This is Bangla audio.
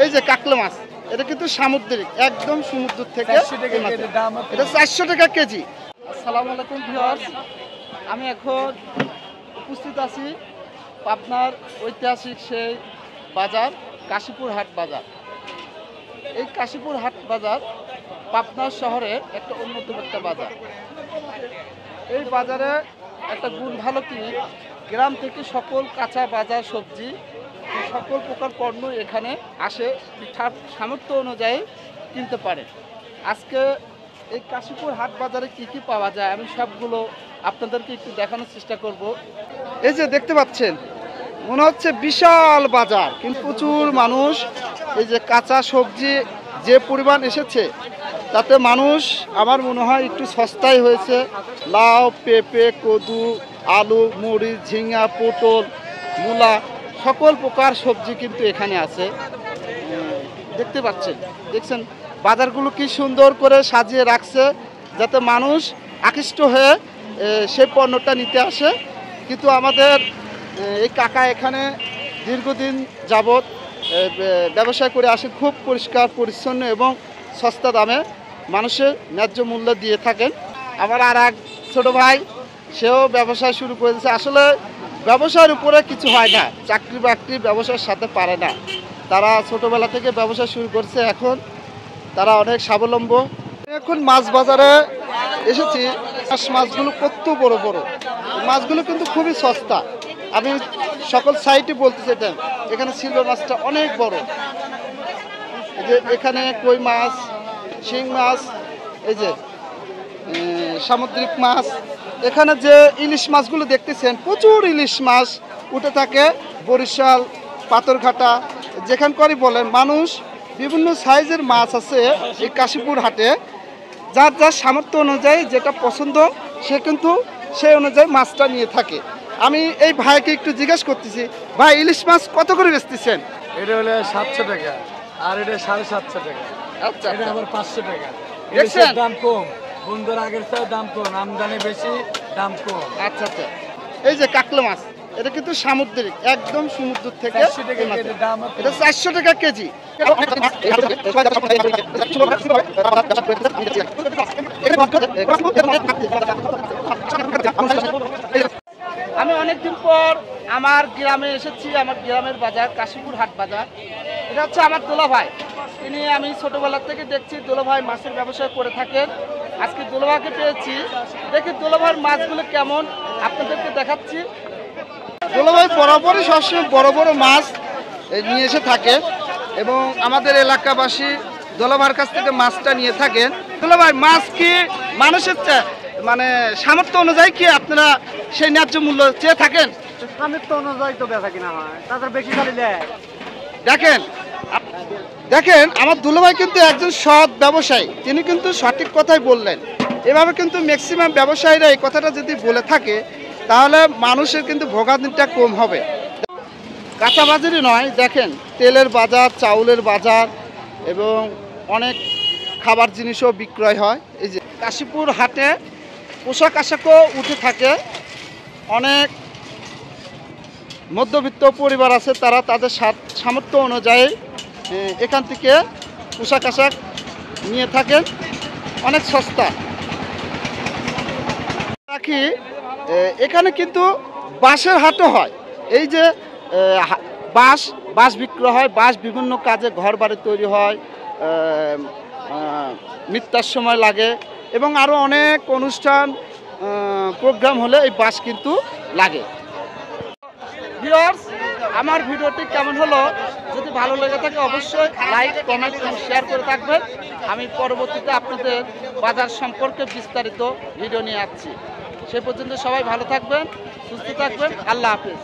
এই যে কাকলা মাছ, এটা কিন্তু সামুদ্রিক, একদম সমুদ্র থেকে। এটা 400 টাকা কেজি। আসসালামু আলাইকুম ভিউয়ার্স, আমি এখন উপস্থিত আছি পাবনার ঐতিহাসিক সেই বাজার কাশীপুর হাট বাজার। এই কাশীপুর হাট বাজার পাবনা শহরের একটা অন্যতম একটা বাজার। এই বাজারে একটা গুণ ভালো কি, গ্রাম থেকে সকল কাঁচা বাজার সবজি সকল প্রকার পণ্য এখানে আসে, সামর্থ্য অনুযায়ী কিনতে পারে। আজকে এই কাশীপুর হাট বাজারে কি কি পাওয়া যায় আমি সবগুলো আপনাদেরকে একটু দেখানোর চেষ্টা করব। এই যে দেখতে পাচ্ছেন, মনে হচ্ছে বিশাল বাজার, কিন্তু প্রচুর মানুষ। এই যে কাঁচা সবজি যে পরিমাণ এসেছে তাতে মানুষ আমার মনে হয় একটু সস্তায় হয়েছে। লাউ, পেঁপে, কদু, আলু, মরিচ, ঝিঙা, পটল, মূলা সকল প্রকার সবজি কিন্তু এখানে আছে। দেখতে পাচ্ছেন, দেখছেন বাজারগুলো কি সুন্দর করে সাজিয়ে রাখছে যাতে মানুষ আকৃষ্ট হয়ে সেই পণ্যটা নিতে আসে। কিন্তু আমাদের এই কাকা এখানে দীর্ঘদিন যাবৎ ব্যবসা করে আসে, খুব পরিষ্কার পরিচ্ছন্ন এবং সস্তা দামে মানুষের ন্যায্য মূল্য দিয়ে থাকেন। আবার আর এক ছোটো ভাই, সেও ব্যবসা শুরু করেছে। আসলে ব্যবসার উপরে কিছু হয় না, চাকরি বাকরি ব্যবসার সাথে পারে না। তারা ছোটোবেলা থেকে ব্যবসা শুরু করছে, এখন তারা অনেক স্বাবলম্বী। এখন মাছ বাজারে এসেছি, মাছগুলো কত বড় বড়, মাছগুলো কিন্তু খুবই সস্তা। আমি সকল সাইটে বলতে চাইতাম, এখানে সিলভার মাছটা অনেক বড়। যে এখানে কই মাছ, শিং মাছ, এই যে সামুদ্রিক মাছ, এখানে যে ইলিশ মাছগুলো দেখতেছেন, প্রচুর ইলিশ মাছ উঠে থাকে। বরিশাল, পাথরঘাটা যেখানকারই বলেন, মানুষ বিভিন্ন সাইজের মাছ আছে এই কাশীপুর হাটে। যার যার সামর্থ্য অনুযায়ী যেটা পছন্দ সে কিন্তু সেই অনুযায়ী মাছটা নিয়ে থাকে। আমি এই ভাইকে একটু জিজ্ঞেস করতেছি, ভাই ইলিশ মাছ কত করে বেচতেছেন? এটা হলো 700 টাকা, আর এটা 750 টাকা। আচ্ছা, এটা আবার 500 টাকা। দেখছেন এর দাম কম, বন্ধুর আগের চেয়ে দাম কম, আমদানি বেশি, দাম কম। আচ্ছা আচ্ছা, এই যে কাকলা মাছ, এটা কিন্তু সামুদ্রিক, একদম সমুদ্র থেকে। এটা 400 টাকা কেজি। আমি অনেকদিন পর আমার গ্রামে এসেছি, আমার গ্রামের বাজার কাশীপুর হাট বাজার। এটা হচ্ছে আমার দোলা ভাই, তিনি আমি ছোটবেলা থেকে দেখছি দোলা ভাই মাছের ব্যবসা করে থাকেন। আজকে দোলা ভাইকে পেয়েছি, দেখি দোলা ভাইয়ের মাছগুলো কেমন আপনাদেরকে দেখাচ্ছি। দোলা ভাই বরাবরই সবসময় বড় বড় মাছ নিয়ে এসে থাকে এবং আমাদের এলাকাবাসী দোলা ভাইয়ের কাছ থেকে মাছটা নিয়ে থাকেন। দোলা ভাই, মাছ কি মানুষের মানে সামর্থ্য অনুযায়ী কি আপনারা সেই ন্যায্য মূল্য চেয়ে থাকেন? সামর্থ্য অনুযায়ী তো বেচা কিনা হয়, তাদের বেশি খালি দেয়। দেখেন দেখেন আমার দুলাভাই কিন্তু একজন সৎ ব্যবসায়ী, তিনি কিন্তু সঠিক কথাই বললেন। এভাবে কিন্তু ম্যাক্সিমাম ব্যবসায়ীরা এই কথাটা যদি বলে থাকে তাহলে মানুষের কিন্তু ভোগান্তিটা কম হবে। কাঁচা বাজারই নয়, দেখেন তেলের বাজার, চাউলের বাজার এবং অনেক খাবার জিনিসও বিক্রয় হয়। এই যে কাশীপুর হাটে পোশাক আশাকও উঠে থাকে। অনেক মধ্যবিত্ত পরিবার আছে, তারা তাদের সামর্থ্য অনুযায়ী এখান থেকে পোশাক আশাক নিয়ে থাকেন, অনেক সস্তা। রাখি এখানে কিন্তু বাঁশের হাটও হয়। এই যে বাঁশ বিক্রয় হয়, বাঁশ বিভিন্ন কাজে ঘর বাড়ি তৈরি হয়, মৃত্যুর সময় লাগে এবং আরও অনেক অনুষ্ঠান প্রোগ্রাম হলে এই বাঁশ কিন্তু লাগে। ভিউয়ার্স, আমার ভিডিওটি কেমন হলো, যদি ভালো লেগে থাকে অবশ্যই লাইক, কমেন্ট এবং শেয়ার করে থাকবেন। আমি পরবর্তীতে আপনাদের বাজার সম্পর্কে বিস্তারিত ভিডিও নিয়ে আসছি। সে পর্যন্ত সবাই ভালো থাকবেন, সুস্থ থাকবেন। আল্লাহ হাফেজ।